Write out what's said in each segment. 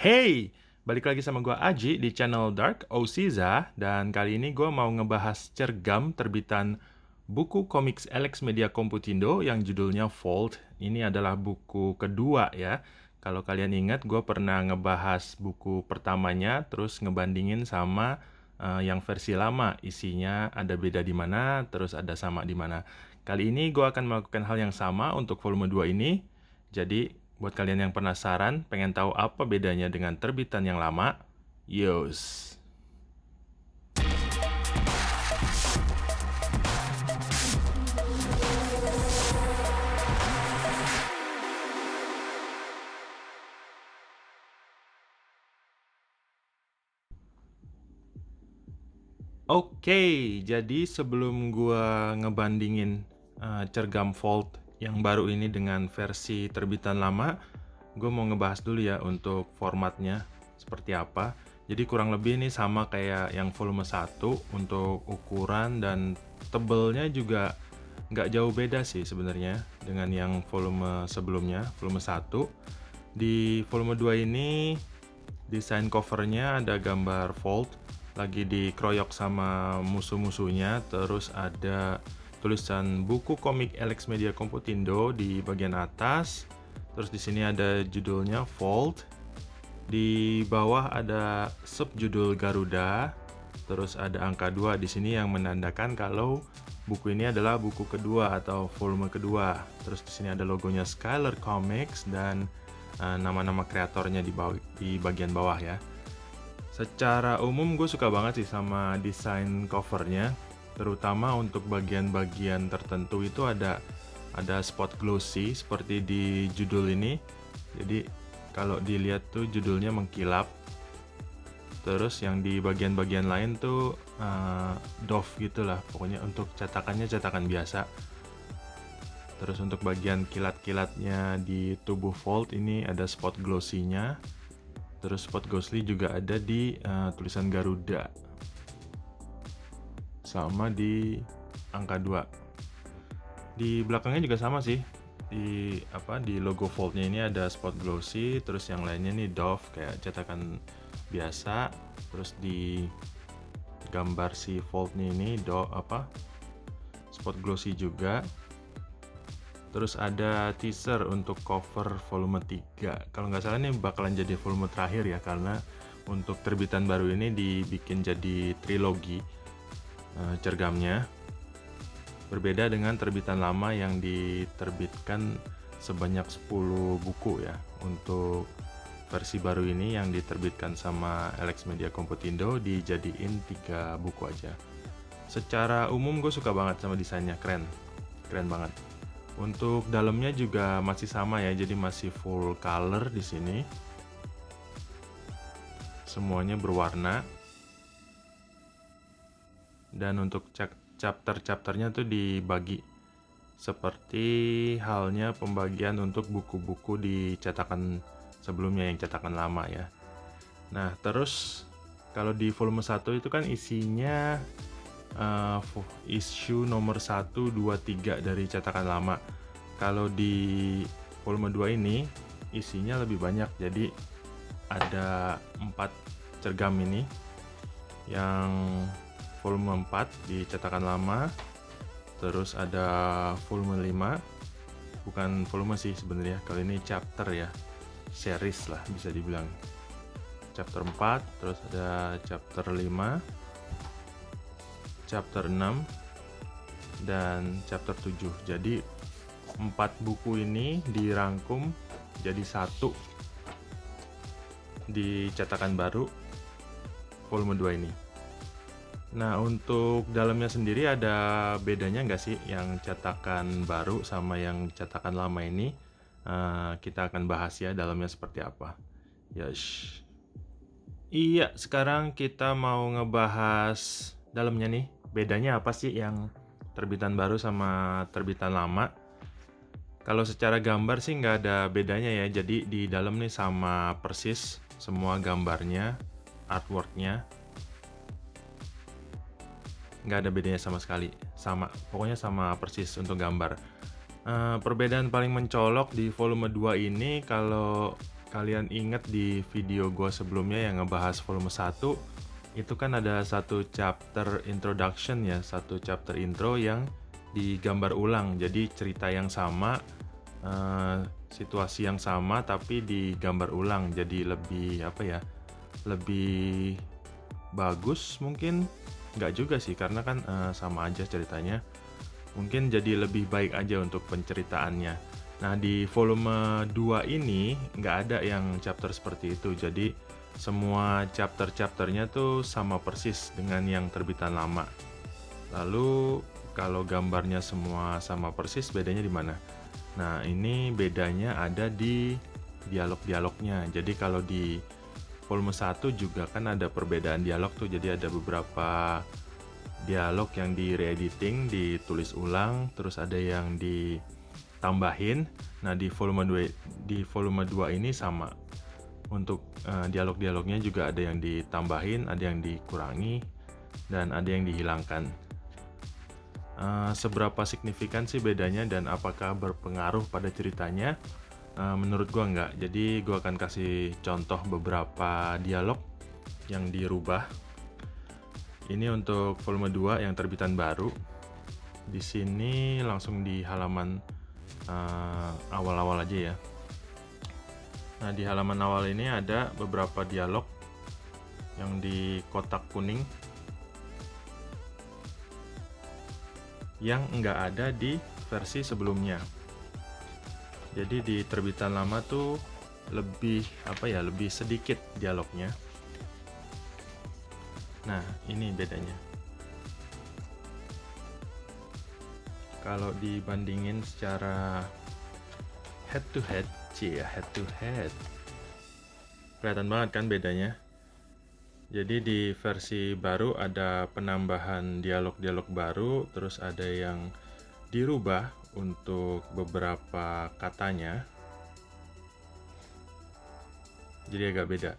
Hey, balik lagi sama gua Aji di channel Dark Oziza dan kali ini gua mau ngebahas cergam terbitan buku komiks Alex Media Computindo yang judulnya Vault. Ini adalah buku kedua ya. Kalau kalian ingat, gua pernah ngebahas buku pertamanya, terus ngebandingin sama yang versi lama. Isinya ada beda di mana, terus ada sama di mana. Kali ini gua akan melakukan hal yang sama untuk volume 2 ini. Jadi, buat kalian yang penasaran, pengen tahu apa bedanya dengan terbitan yang lama? Yos. Oke, jadi sebelum gua ngebandingin cergam Vault yang baru ini dengan versi terbitan lama, gue mau ngebahas dulu ya untuk formatnya seperti apa. Jadi kurang lebih ini sama kayak yang volume 1 untuk ukuran dan tebelnya juga nggak jauh beda sih sebenarnya dengan yang volume sebelumnya, volume 1. Di volume 2 ini desain covernya ada gambar Vault lagi dikeroyok sama musuh-musuhnya, terus ada tulisan buku komik Alex Media Computindo di bagian atas. Terus di sini ada judulnya Vault. Di bawah ada subjudul Garuda. Terus ada angka 2 di sini yang menandakan kalau buku ini adalah buku kedua atau volume kedua. Terus di sini ada logonya Skylar Comics dan nama-nama kreatornya di bagian bawah ya. Secara umum gue suka banget sih sama desain covernya, terutama untuk bagian-bagian tertentu itu ada spot glossy seperti di judul ini. Jadi kalau dilihat tuh judulnya mengkilap. Terus yang di bagian-bagian lain tuh doff gitulah, pokoknya untuk cetakannya cetakan biasa. Terus untuk bagian kilat-kilatnya di tubuh Vault ini ada spot glossy-nya. Terus spot ghostly juga ada di tulisan Garuda sama di angka 2. Di belakangnya juga sama sih. Di logo Vault-nya ini ada spot glossy, terus yang lainnya nih Dove kayak cetakan biasa. Terus di gambar si Vault-nya ini spot glossy juga. Terus ada teaser untuk cover volume 3. Kalau nggak salah ini bakalan jadi volume terakhir ya, karena untuk terbitan baru ini dibikin jadi trilogi cergamnya. Berbeda dengan terbitan lama yang diterbitkan sebanyak 10 buku ya. Untuk versi baru ini yang diterbitkan sama Alex Media Computindo dijadiin 3 buku aja. Secara umum gue suka banget sama desainnya, keren banget. Untuk dalamnya juga masih sama ya, jadi masih full color di sini. Semuanya berwarna. Dan untuk chapter-chapternya tuh dibagi seperti halnya pembagian untuk buku-buku di cetakan sebelumnya yang cetakan lama ya. Nah, terus kalau di volume 1 itu kan isinya issue nomor 1, 2, 3 dari cetakan lama. Kalau di volume 2 ini isinya lebih banyak, jadi ada 4 cergam ini. Yang volume 4 di cetakan lama, terus ada volume 5, bukan volume sih sebenarnya, kali ini chapter ya, series lah bisa dibilang. Chapter 4, terus ada chapter 5, chapter 6, dan chapter 7. Jadi 4 buku ini dirangkum jadi satu di cetakan baru volume 2 ini. Nah, untuk dalamnya sendiri ada bedanya nggak sih yang cetakan baru sama yang cetakan lama ini? Kita akan bahas ya dalamnya seperti apa. Yes. Iya, sekarang kita mau ngebahas dalamnya nih. Bedanya apa sih yang terbitan baru sama terbitan lama? Kalau secara gambar sih nggak ada bedanya ya. Jadi di dalam nih sama persis semua gambarnya, artworknya. Nggak ada bedanya sama sekali. Sama, pokoknya sama persis untuk gambar. Perbedaan paling mencolok di volume 2 ini kalau kalian ingat di video gua sebelumnya yang ngebahas volume 1, itu kan ada satu chapter introduction ya, satu chapter intro yang digambar ulang. Jadi cerita yang sama, situasi yang sama tapi digambar ulang. Jadi lebih apa ya? Lebih bagus mungkin. Nggak juga sih, karena kan sama aja ceritanya. Mungkin jadi lebih baik aja untuk penceritaannya. Nah, di volume 2 ini nggak ada yang chapter seperti itu. Jadi semua chapter-chapternya tuh sama persis dengan yang terbitan lama. Lalu kalau gambarnya semua sama persis, bedanya di mana? Nah, ini bedanya ada di dialog-dialognya. Jadi kalau di volume 1 juga kan ada perbedaan dialog tuh. Jadi ada beberapa dialog yang di re-editing, ditulis ulang, terus ada yang ditambahin. Nah, di volume 2 ini sama. Untuk dialog-dialognya juga ada yang ditambahin, ada yang dikurangi, dan ada yang dihilangkan. Seberapa signifikan sih bedanya dan apakah berpengaruh pada ceritanya? Menurut gua enggak. Jadi gua akan kasih contoh beberapa dialog yang dirubah. Ini untuk volume 2 yang terbitan baru. Di sini langsung di halaman awal-awal aja ya. Nah, di halaman awal ini ada beberapa dialog yang di kotak kuning yang nggak ada di versi sebelumnya. Jadi di terbitan lama tuh lebih lebih sedikit dialognya. Nah, ini bedanya. Kalau dibandingin secara head to head, kelihatan banget kan bedanya. Jadi di versi baru ada penambahan dialog-dialog baru, terus ada yang dirubah untuk beberapa katanya. Jadi agak beda.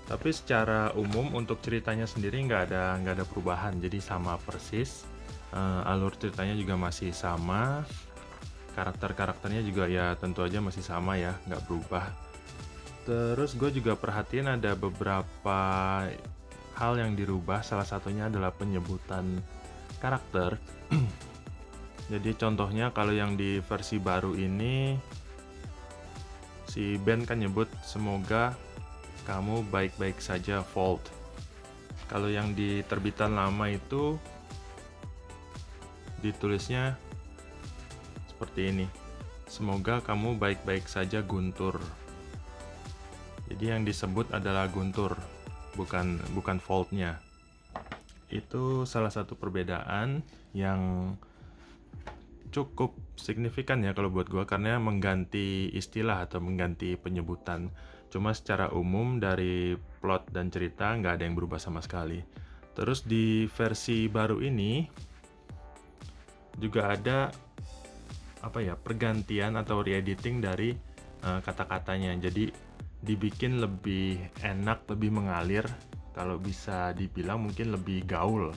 Tapi secara umum untuk ceritanya sendiri nggak ada perubahan, jadi sama persis. Alur ceritanya juga masih sama, karakter-karakternya juga ya tentu aja masih sama ya, nggak berubah. Terus gue juga perhatiin ada beberapa hal yang dirubah, salah satunya adalah penyebutan karakter. Jadi contohnya kalau yang di versi baru ini, si Ben kan nyebut semoga kamu baik-baik saja, Vault. Kalau yang di terbitan lama itu ditulisnya seperti ini, semoga kamu baik-baik saja, Guntur. Jadi yang disebut adalah Guntur, bukan Vault-nya. Itu salah satu perbedaan yang cukup signifikan ya kalau buat gua, karena mengganti istilah atau mengganti penyebutan. Cuma secara umum dari plot dan cerita nggak ada yang berubah sama sekali. Terus di versi baru ini juga ada pergantian atau re-editing dari kata-katanya. Jadi dibikin lebih enak, lebih mengalir. Kalau bisa dibilang mungkin lebih gaul.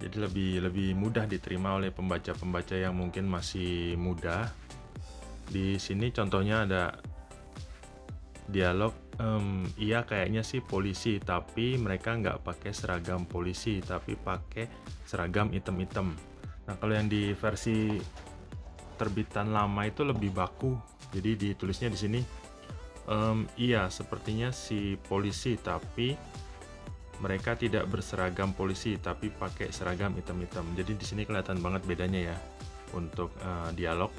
Jadi lebih mudah diterima oleh pembaca-pembaca yang mungkin masih muda. Di sini contohnya ada dialog, iya kayaknya sih polisi, tapi mereka nggak pakai seragam polisi, tapi pakai seragam hitam-hitam. Nah, kalau yang di versi terbitan lama itu lebih baku. Jadi ditulisnya di sini, iya sepertinya si polisi, tapi mereka tidak berseragam polisi, tapi pakai seragam hitam-hitam. Jadi di sini kelihatan banget bedanya ya untuk dialog.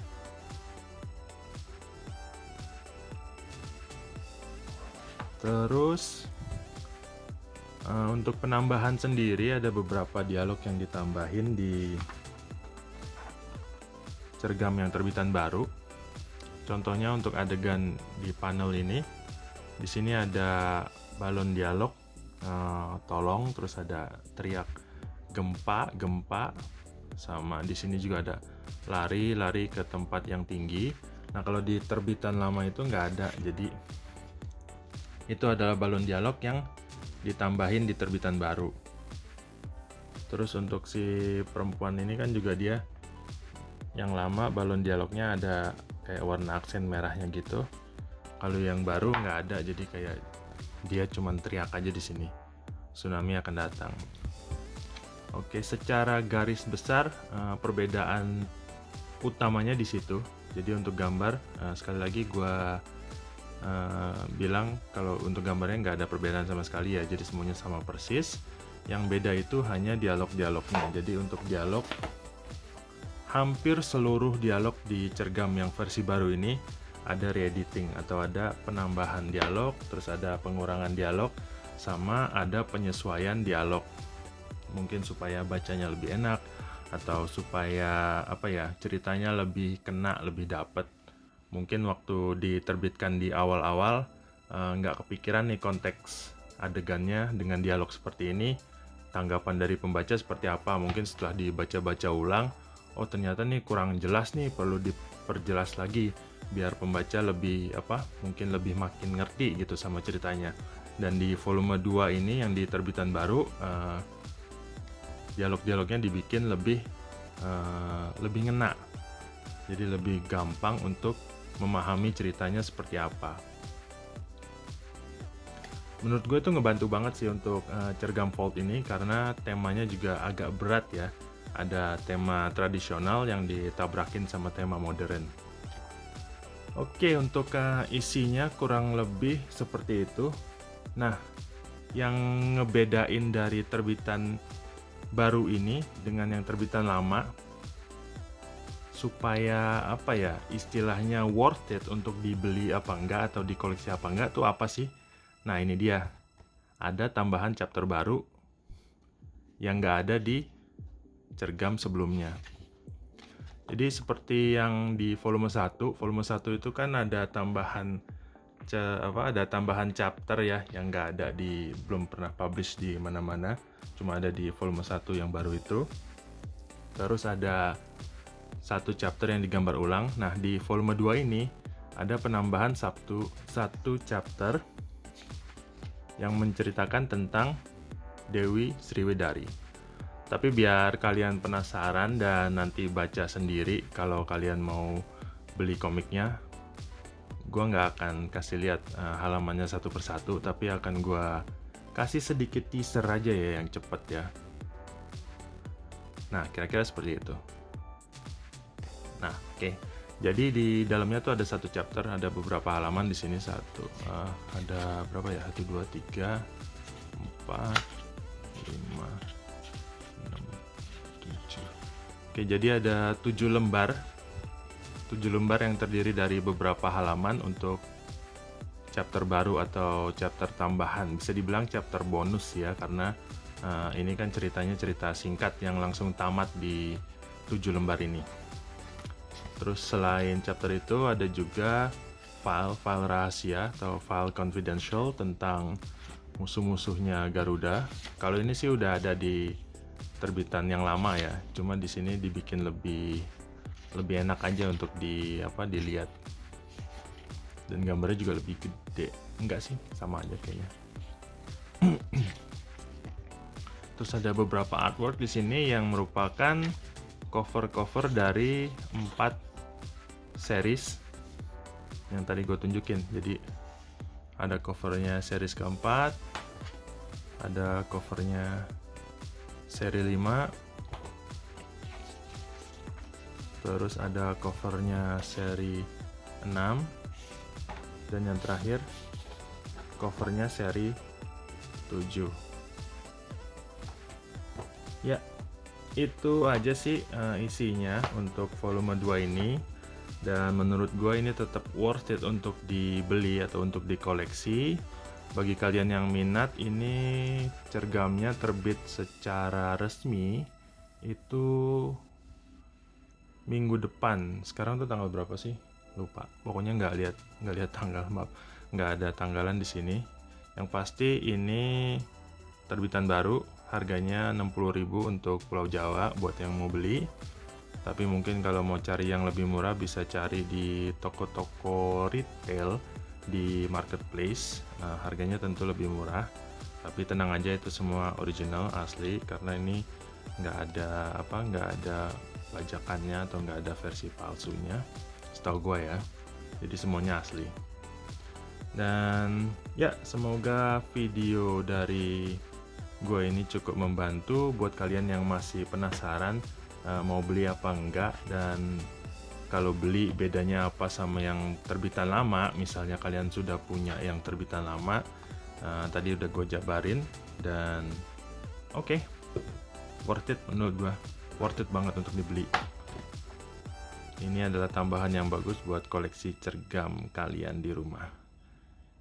Terus untuk penambahan sendiri ada beberapa dialog yang ditambahin di cergam yang terbitan baru. Contohnya untuk adegan di panel ini, di sini ada balon dialog, tolong, terus ada teriak gempa, sama di sini juga ada lari ke tempat yang tinggi. Nah, kalau di terbitan lama itu nggak ada, jadi itu adalah balon dialog yang ditambahin di terbitan baru. Terus untuk si perempuan ini kan juga dia Yang lama balon dialognya ada kayak warna aksen merahnya gitu. Kalau yang baru nggak ada, jadi kayak dia cuman teriak aja di sini. Tsunami akan datang. Oke, secara garis besar perbedaan utamanya di situ. Jadi untuk gambar, sekali lagi gua bilang kalau untuk gambarnya nggak ada perbedaan sama sekali ya, jadi semuanya sama persis. Yang beda itu hanya dialog-dialognya. Jadi untuk dialog, hampir seluruh dialog di Cergam yang versi baru ini ada re-editing atau ada penambahan dialog, terus ada pengurangan dialog, sama ada penyesuaian dialog. Mungkin supaya bacanya lebih enak atau supaya apa ya, ceritanya lebih kena, lebih dapet. Mungkin waktu diterbitkan di awal-awal nggak kepikiran nih konteks adegannya dengan dialog seperti ini, tanggapan dari pembaca seperti apa. Mungkin setelah dibaca-baca ulang, oh ternyata nih kurang jelas nih, perlu diperjelas lagi biar pembaca lebih mungkin lebih makin ngerti gitu sama ceritanya. Dan di volume 2 ini yang di terbitan baru, dialog-dialognya dibikin lebih ngena, jadi lebih gampang untuk memahami ceritanya seperti apa. Menurut gue itu ngebantu banget sih untuk Cergam Vault ini, karena temanya juga agak berat ya. Ada tema tradisional yang ditabrakin sama tema modern. Oke, untuk isinya kurang lebih seperti itu. Nah, yang ngebedain dari terbitan baru ini dengan yang terbitan lama, supaya istilahnya worth it untuk dibeli apa enggak atau dikoleksi apa enggak tuh apa sih? Nah ini dia, ada tambahan chapter baru yang nggak ada di Cergam sebelumnya. Jadi seperti yang di volume 1 itu kan ada tambahan chapter ya, yang nggak ada belum pernah publish di mana-mana, cuma ada di volume 1 yang baru itu. Terus ada satu chapter yang digambar ulang. Nah di volume 2 ini ada penambahan satu chapter yang menceritakan tentang Dewi Sriwedari. Tapi biar kalian penasaran dan nanti baca sendiri, kalau kalian mau beli komiknya, gua nggak akan kasih lihat halamannya satu persatu, tapi akan gua kasih sedikit teaser aja ya yang cepet ya. Nah kira-kira seperti itu. Nah, oke. Jadi di dalamnya tuh ada satu chapter, ada beberapa halaman di sini ada berapa ya? 1 2 3 4 5 6 7. Oke, jadi ada 7 lembar. 7 lembar yang terdiri dari beberapa halaman untuk chapter baru atau chapter tambahan. Bisa dibilang chapter bonus ya, karena ini kan ceritanya cerita singkat yang langsung tamat di 7 lembar ini. Terus selain chapter itu ada juga file rahasia atau file confidential tentang musuh-musuhnya Garuda. Kalau ini sih udah ada di terbitan yang lama ya, cuma di sini dibikin lebih enak aja untuk dilihat. Dan gambarnya juga lebih gede. Enggak sih, sama aja kayaknya. Terus ada beberapa artwork di sini yang merupakan cover dari 4 series yang tadi gue tunjukin. Jadi ada covernya series keempat, ada covernya seri 5, terus ada covernya seri 6, dan yang terakhir covernya seri 7. Ya, itu aja sih isinya untuk volume 2 ini. Dan menurut gue ini tetap worth it untuk dibeli atau untuk dikoleksi. Bagi kalian yang minat, ini Cergamnya terbit secara resmi itu minggu depan. Sekarang tuh tanggal berapa sih? Lupa. Pokoknya nggak lihat tanggal, maaf. Nggak ada tanggalan di sini. Yang pasti ini terbitan baru, harganya 60.000 untuk Pulau Jawa buat yang mau beli. Tapi mungkin kalau mau cari yang lebih murah bisa cari di toko-toko retail di marketplace. Harganya tentu lebih murah. Tapi tenang aja, itu semua original asli, karena ini nggak ada bajakannya atau nggak ada versi palsunya, setahu gue ya. Jadi semuanya asli. Dan ya, semoga video dari gue ini cukup membantu buat kalian yang masih penasaran mau beli apa enggak, dan kalau beli bedanya apa sama yang terbitan lama. Misalnya kalian sudah punya yang terbitan lama, tadi udah gue jabarin, dan oke, worth it menurut gue, worth it banget untuk dibeli. Ini adalah tambahan yang bagus buat koleksi cergam kalian di rumah.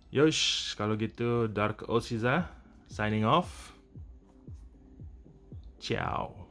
Yosh, kalau gitu Dark Oziza signing off. Ciao.